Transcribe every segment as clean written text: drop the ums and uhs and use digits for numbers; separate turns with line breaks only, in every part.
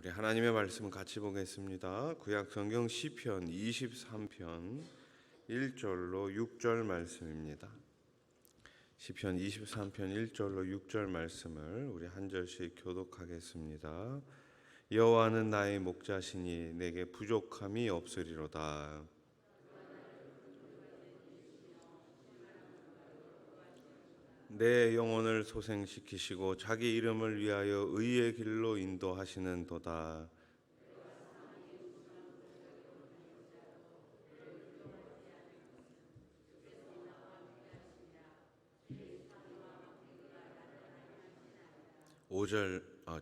우리 하나님의 말씀 같이 보겠습니다. 구약 성경 시편 23편 1절로 6절 말씀입니다. 시편 23편 1절로 6절 말씀을 우리 한 절씩 교독하겠습니다. 여호와는 나의 목자시니 내게 부족함이 없으리로다. 내 영혼을 소생시키시고 자기 이름을 위하여 의의 길로 인도하시는도다.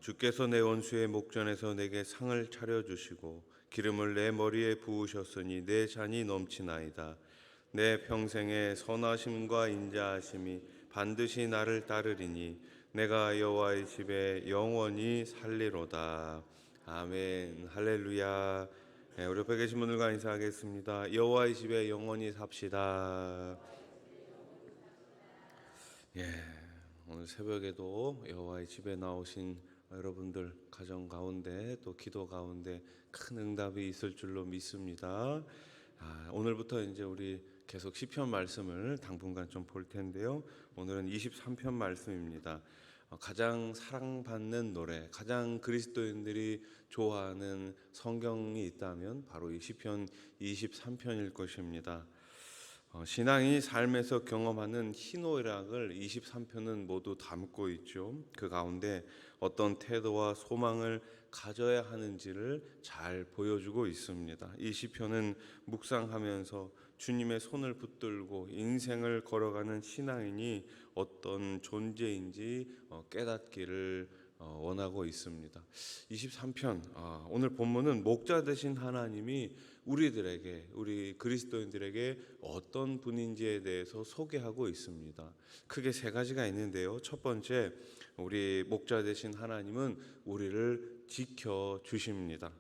주께서 내 원수의 목전에서 내게 상을 차려주시고 기름을 내 머리에 부으셨으니 내 잔이 넘치나이다. 내 평생의 선하심과 인자하심이 반드시 나를 따르리니 내가 여호와의 집에 영원히 살리로다. 아멘. 할렐루야. 우리 옆에 계신 분들과 인사하겠습니다. 여호와의 집에 영원히 삽시다. 오늘 새벽에도 여호와의 집에 나오신 여러분들 가정 가운데 또 기도 가운데 큰 응답이 있을 줄로 믿습니다. 오늘부터 이제 우리 계속 시편 말씀을 당분간 좀 볼 텐데요. 오늘은 23편 말씀입니다. 가장 사랑받는 노래, 가장 그리스도인들이 좋아하는 성경이 있다면 바로 이 시편 23편일 것입니다. 신앙이 삶에서 경험하는 희노애락을 23편은 모두 담고 있죠. 그 가운데 어떤 태도와 소망을 가져야 하는지를 잘 보여주고 있습니다. 이 시편은 묵상하면서 주님의 손을 붙들고 인생을 걸어가는 신앙인이 어떤 존재인지 깨닫기를 원하고 있습니다. 23편 오늘 본문은 목자 되신 하나님이 우리들에게, 우리 그리스도인들에게 어떤 분인지에 대해서 소개하고 있습니다. 크게 세 가지가 있는데요. 첫 번째, 우리 목자 되신 하나님은 우리를 지켜주십니다.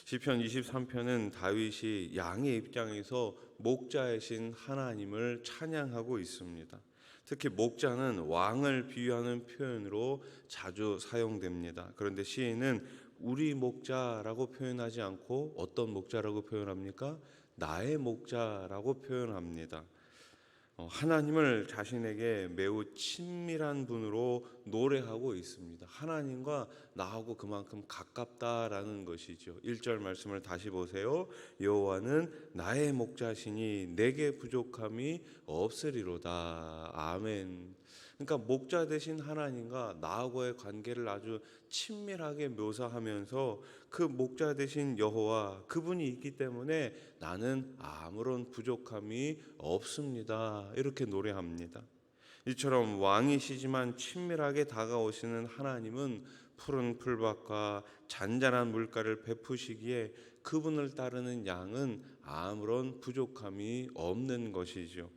시편 23편은 다윗이 양의 입장에서 목자이신 하나님을 찬양하고 있습니다. 특히 목자는 왕을 비유하는 표현으로 자주 사용됩니다. 그런데 시인은 우리 목자라고 표현하지 않고 어떤 목자라고 표현합니까? 나의 목자라고 표현합니다. 하나님을 자신에게 매우 친밀한 분으로 노래하고 있습니다. 하나님과 나하고 그만큼 가깝다라는 것이죠. 1절 말씀을 다시 보세요. 여호와는 나의 목자시니 내게 부족함이 없으리로다. 아멘. 그러니까 목자 되신 하나님과 나하고의 관계를 아주 친밀하게 묘사하면서 그 목자 되신 여호와, 그분이 있기 때문에 나는 아무런 부족함이 없습니다. 이렇게 노래합니다. 이처럼 왕이시지만 친밀하게 다가오시는 하나님은 푸른 풀밭과 잔잔한 물가를 베푸시기에 그분을 따르는 양은 아무런 부족함이 없는 것이죠.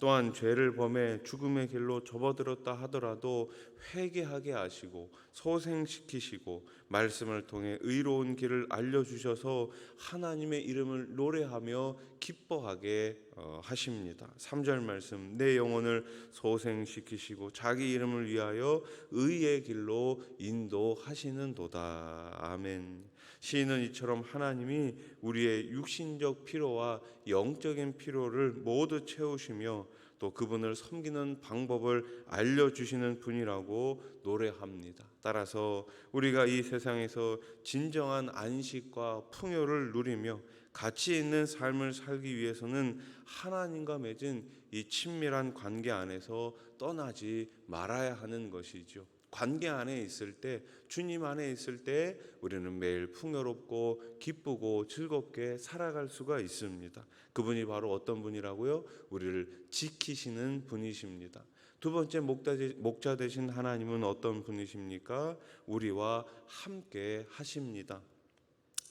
또한 죄를 범해 죽음의 길로 접어들었다 하더라도 회개하게 하시고 소생시키시고 말씀을 통해 의로운 길을 알려주셔서 하나님의 이름을 노래하며 기뻐하게 하십니다. 3절 말씀, 내 영혼을 소생시키시고 자기 이름을 위하여 의의 길로 인도하시는도다. 아멘. 시인은 이처럼 하나님이 우리의 육신적 필요와 영적인 필요를 모두 채우시며 또 그분을 섬기는 방법을 알려주시는 분이라고 노래합니다. 따라서 우리가 이 세상에서 진정한 안식과 풍요를 누리며 가치 있는 삶을 살기 위해서는 하나님과 맺은 이 친밀한 관계 안에서 떠나지 말아야 하는 것이죠. 관계 안에 있을 때, 주님 안에 있을 때 우리는 매일 풍요롭고 기쁘고 즐겁게 살아갈 수가 있습니다. 그분이 바로 어떤 분이라고요? 우리를 지키시는 분이십니다. 두 번째, 목자 되신 하나님은 어떤 분이십니까? 우리와 함께 하십니다.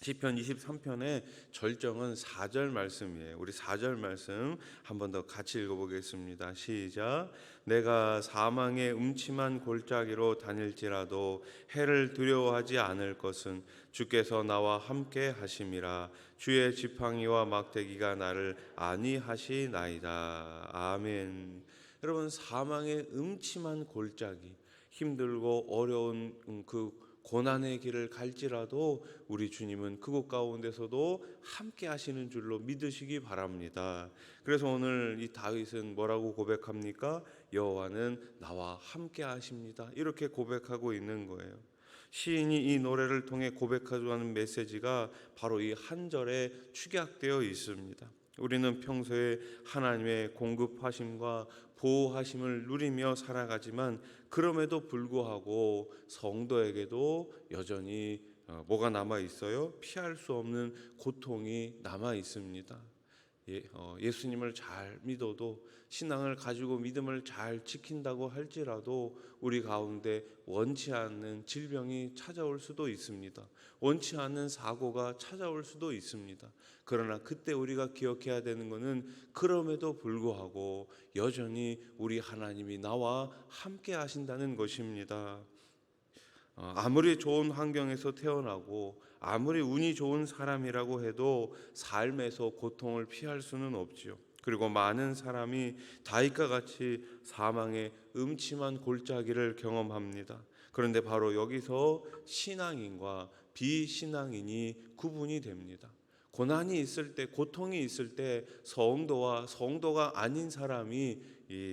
시편 23편의 절정은 4절 말씀이에요. 우리 4절 말씀 한 번 더 같이 읽어보겠습니다. 시작. 내가 사망의 음침한 골짜기로 다닐지라도 해를 두려워하지 않을 것은 주께서 나와 함께 하심이라. 주의 지팡이와 막대기가 나를 안위하시나이다. 아멘. 여러분, 사망의 음침한 골짜기, 힘들고 어려운 그 고난의 길을 갈지라도 우리 주님은 그곳 가운데서도 함께 하시는 줄로 믿으시기 바랍니다. 그래서 오늘 이 다윗은 뭐라고 고백합니까? 여호와는 나와 함께 하십니다. 이렇게 고백하고 있는 거예요. 시인이 이 노래를 통해 고백하는 메시지가 바로 이 한 절에 축약되어 있습니다. 우리는 평소에 하나님의 공급하심과 보호하심을 누리며 살아가지만 그럼에도 불구하고 성도에게도 여전히 뭐가 남아 있어요? 피할 수 없는 고통이 남아 있습니다. 예수님을 잘 믿어도 신앙을 가지고 믿음을 잘 지킨다고 할지라도 우리 가운데 원치 않는 질병이 찾아올 수도 있습니다. 원치 않는 사고가 찾아올 수도 있습니다. 그러나 그때 우리가 기억해야 되는 것은 그럼에도 불구하고 여전히 우리 하나님이 나와 함께 하신다는 것입니다. 아무리 좋은 환경에서 태어나고 아무리 운이 좋은 사람이라고 해도 삶에서 고통을 피할 수는 없지요. 그리고 많은 사람이 다윗과 같이 사망의 음침한 골짜기를 경험합니다. 그런데 바로 여기서 신앙인과 비신앙인이 구분이 됩니다. 고난이 있을 때, 고통이 있을 때 성도와 성도가 아닌 사람이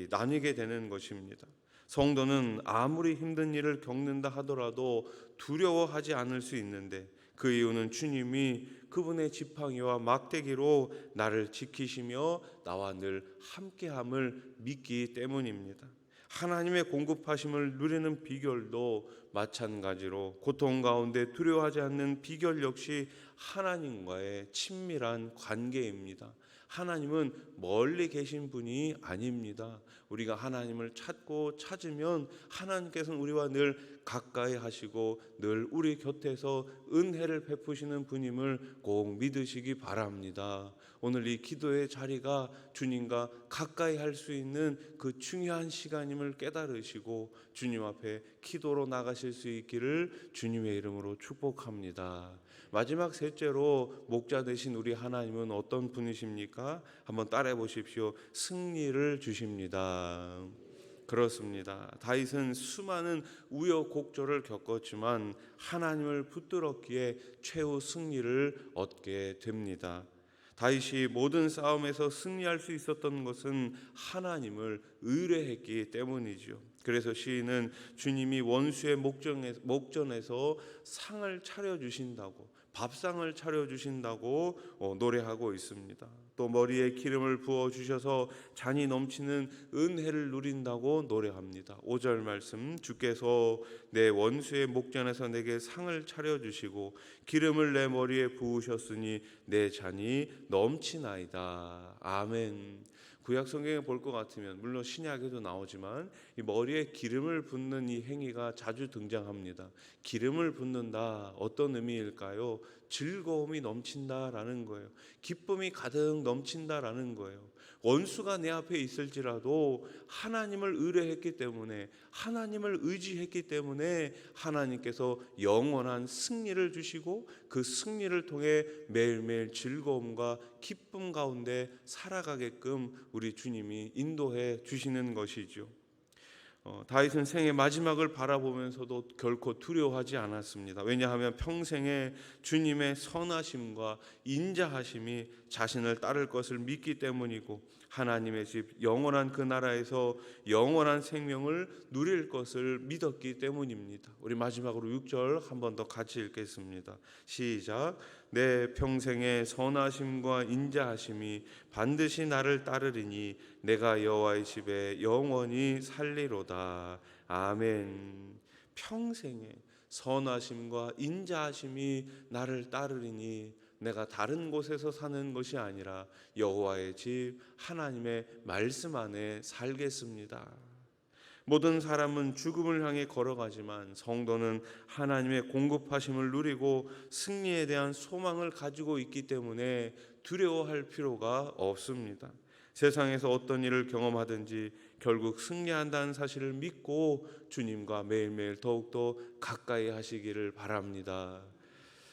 나뉘게 되는 것입니다. 성도는 아무리 힘든 일을 겪는다 하더라도 두려워하지 않을 수 있는데 그 이유는 주님이 그분의 지팡이와 막대기로 나를 지키시며 나와 늘 함께함을 믿기 때문입니다. 하나님의 공급하심을 누리는 비결도 마찬가지로 고통 가운데 두려워하지 않는 비결 역시 하나님과의 친밀한 관계입니다. 하나님은 멀리 계신 분이 아닙니다. 우리가 하나님을 찾고 찾으면 하나님께서는 우리와 늘 가까이 하시고 늘 우리 곁에서 은혜를 베푸시는 분임을 꼭 믿으시기 바랍니다. 오늘 이 기도의 자리가 주님과 가까이 할 수 있는 그 중요한 시간임을 깨달으시고 주님 앞에 기도로 나가실 수 있기를 주님의 이름으로 축복합니다. 마지막 셋째로 목자 되신 우리 하나님은 어떤 분이십니까? 한번 따라해 보십시오. 승리를 주십니다. 그렇습니다. 다윗은 수많은 우여곡절을 겪었지만 하나님을 붙들었기에 최후 승리를 얻게 됩니다. 다윗이 모든 싸움에서 승리할 수 있었던 것은 하나님을 의뢰했기 때문이죠. 그래서 시인은 주님이 원수의 목전에서 상을 차려주신다고, 밥상을 차려주신다고 노래하고 있습니다. 또 머리에 기름을 부어주셔서 잔이 넘치는 은혜를 누린다고 노래합니다. 5절 말씀, 주께서 내 원수의 목전에서 내게 상을 차려주시고 기름을 내 머리에 부으셨으니 내 잔이 넘치나이다. 아멘. 구약 성경에 볼 것 같으면 물론 신약에도 나오지만 이 머리에 기름을 붓는 이 행위가 자주 등장합니다. 기름을 붓는다, 어떤 의미일까요? 즐거움이 넘친다라는 거예요. 기쁨이 가득 넘친다라는 거예요. 원수가 내 앞에 있을지라도 하나님을 의뢰했기 때문에, 하나님을 의지했기 때문에 하나님께서 영원한 승리를 주시고 그 승리를 통해 매일매일 즐거움과 기쁨 가운데 살아가게끔 우리 주님이 인도해 주시는 것이죠. 다윗은 생의 마지막을 바라보면서도 결코 두려워하지 않았습니다. 왜냐하면 평생에 주님의 선하심과 인자하심이 자신을 따를 것을 믿기 때문이고 하나님의 집 영원한 그 나라에서 영원한 생명을 누릴 것을 믿었기 때문입니다. 우리 마지막으로 6절 한 번 더 같이 읽겠습니다. 시작. 내 평생의 선하심과 인자하심이 반드시 나를 따르리니 내가 여호와의 집에 영원히 살리로다. 아멘. 평생의 선하심과 인자하심이 나를 따르리니 내가 다른 곳에서 사는 것이 아니라 여호와의 집 하나님의 말씀 안에 살겠습니다. 모든 사람은 죽음을 향해 걸어가지만 성도는 하나님의 공급하심을 누리고 승리에 대한 소망을 가지고 있기 때문에 두려워할 필요가 없습니다. 세상에서 어떤 일을 경험하든지 결국 승리한다는 사실을 믿고 주님과 매일매일 더욱더 가까이 하시기를 바랍니다.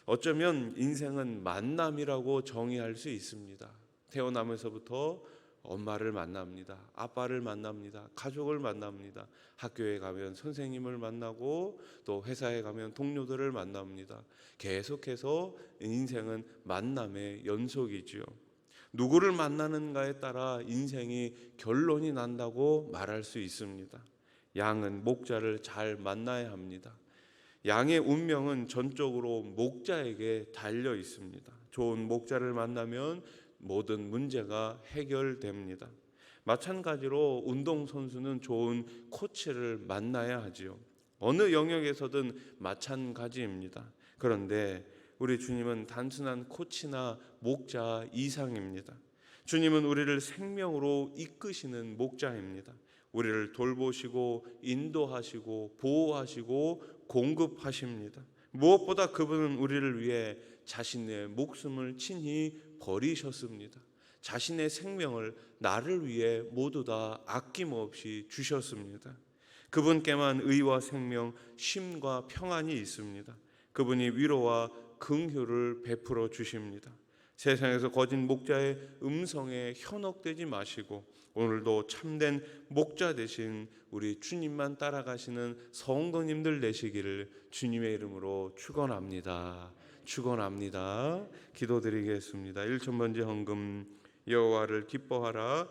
어쩌면 인생은 만남이라고 정의할 수 있습니다. 태어나면서부터 엄마를 만납니다. 아빠를 만납니다. 가족을 만납니다. 학교에 가면 선생님을 만나고 또 회사에 가면 동료들을 만납니다. 계속해서 인생은 만남의 연속이지요. 누구를 만나는가에 따라 인생이 결론이 난다고 말할 수 있습니다. 양은 목자를 잘 만나야 합니다. 양의 운명은 전적으로 목자에게 달려 있습니다. 좋은 목자를 만나면 모든 문제가 해결됩니다. 마찬가지로 운동선수는 좋은 코치를 만나야 하지요. 어느 영역에서든 마찬가지입니다. 그런데 우리 주님은 단순한 코치나 목자 이상입니다. 주님은 우리를 생명으로 이끄시는 목자입니다. 우리를 돌보시고 인도하시고 보호하시고 공급하십니다. 무엇보다 그분은 우리를 위해 자신의 목숨을 친히 버리셨습니다. 자신의 생명을 나를 위해 모두 다 아낌없이 주셨습니다. 그분께만 의와 생명, 쉼과 평안이 있습니다. 그분이 위로와 긍휼을 베풀어 주십니다. 세상에서 거짓 목자의 음성에 현혹되지 마시고 오늘도 참된 목자 되신 우리 주님만 따라가시는 성도님들 되시기를 주님의 이름으로 축원합니다. 축원합니다. 기도드리겠습니다. 1,000번째 헌금. 여호와를 기뻐하라.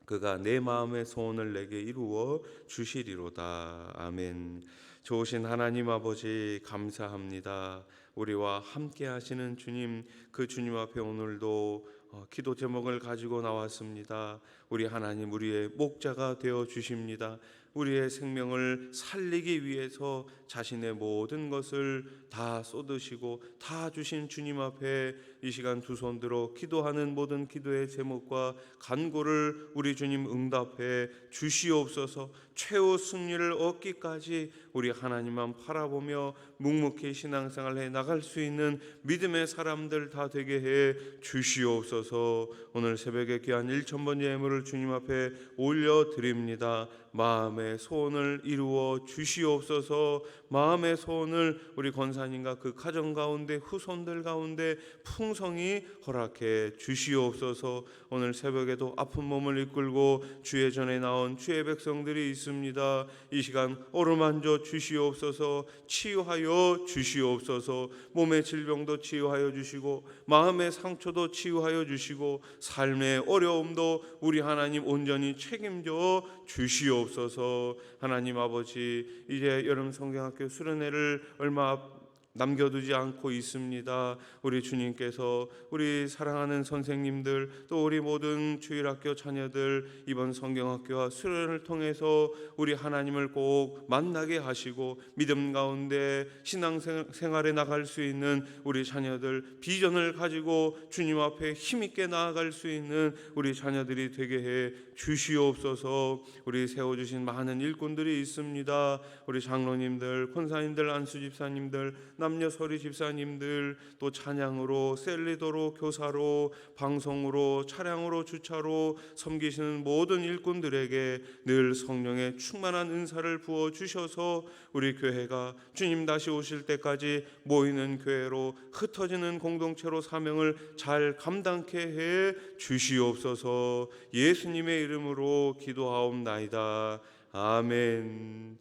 그가 내 마음의 소원을 내게 이루어 주시리로다. 아멘. 좋으신 하나님 아버지 감사합니다. 우리와 함께 하시는 주님, 그 주님 앞에 오늘도 기도 제목을 가지고 나왔습니다. 우리 하나님, 우리의 목자가 되어 주십니다. 우리의 생명을 살리기 위해서 자신의 모든 것을 다 쏟으시고 다 주신 주님 앞에 이 시간 두 손 들어 기도하는 모든 기도의 제목과 간구를 우리 주님 응답해 주시옵소서. 최후 승리를 얻기까지 우리 하나님만 바라보며 묵묵히 신앙생활 해 나갈 수 있는 믿음의 사람들 다 되게 해 주시옵소서. 오늘 새벽에 귀한 1,000번째 예물을 주님 앞에 올려드립니다. 마음의 소원을 이루어 주시옵소서. 마음의 소원을 우리 권사님과 그 가정 가운데 후손들 가운데 풍성히 허락해 주시옵소서. 오늘 새벽에도 아픈 몸을 이끌고 주의 전에 나온 주의 백성들이 있습니다. 이 시간 어루만져 주시옵소서. 치유하여 주시옵소서. 몸의 질병도 치유하여 주시고 마음의 상처도 치유하여 주시고 삶의 어려움도 우리 하나님 온전히 책임져 주시옵소서. 하나님 아버지, 이제 여름 성경학교 수련회를 얼마 남겨두지 않고 있습니다. 우리 주님께서 우리 사랑하는 선생님들 또 우리 모든 주일학교 자녀들 이번 성경학교와 수련을 통해서 우리 하나님을 꼭 만나게 하시고 믿음 가운데 신앙생활에 나갈 수 있는 우리 자녀들, 비전을 가지고 주님 앞에 힘있게 나아갈 수 있는 우리 자녀들이 되게 해 주시옵소서. 우리 세워주신 많은 일꾼들이 있습니다. 우리 장로님들, 권사님들, 안수집사님들, 남녀 서리 집사님들, 또 찬양으로, 셀리더로, 교사로, 방송으로, 차량으로, 주차로 섬기시는 모든 일꾼들에게 늘 성령의 충만한 은사를 부어 주셔서 우리 교회가 주님 다시 오실 때까지 모이는 교회로, 흩어지는 공동체로 사명을 잘 감당케 해 주시옵소서. 예수님의 이름으로 기도하옵나이다. 아멘.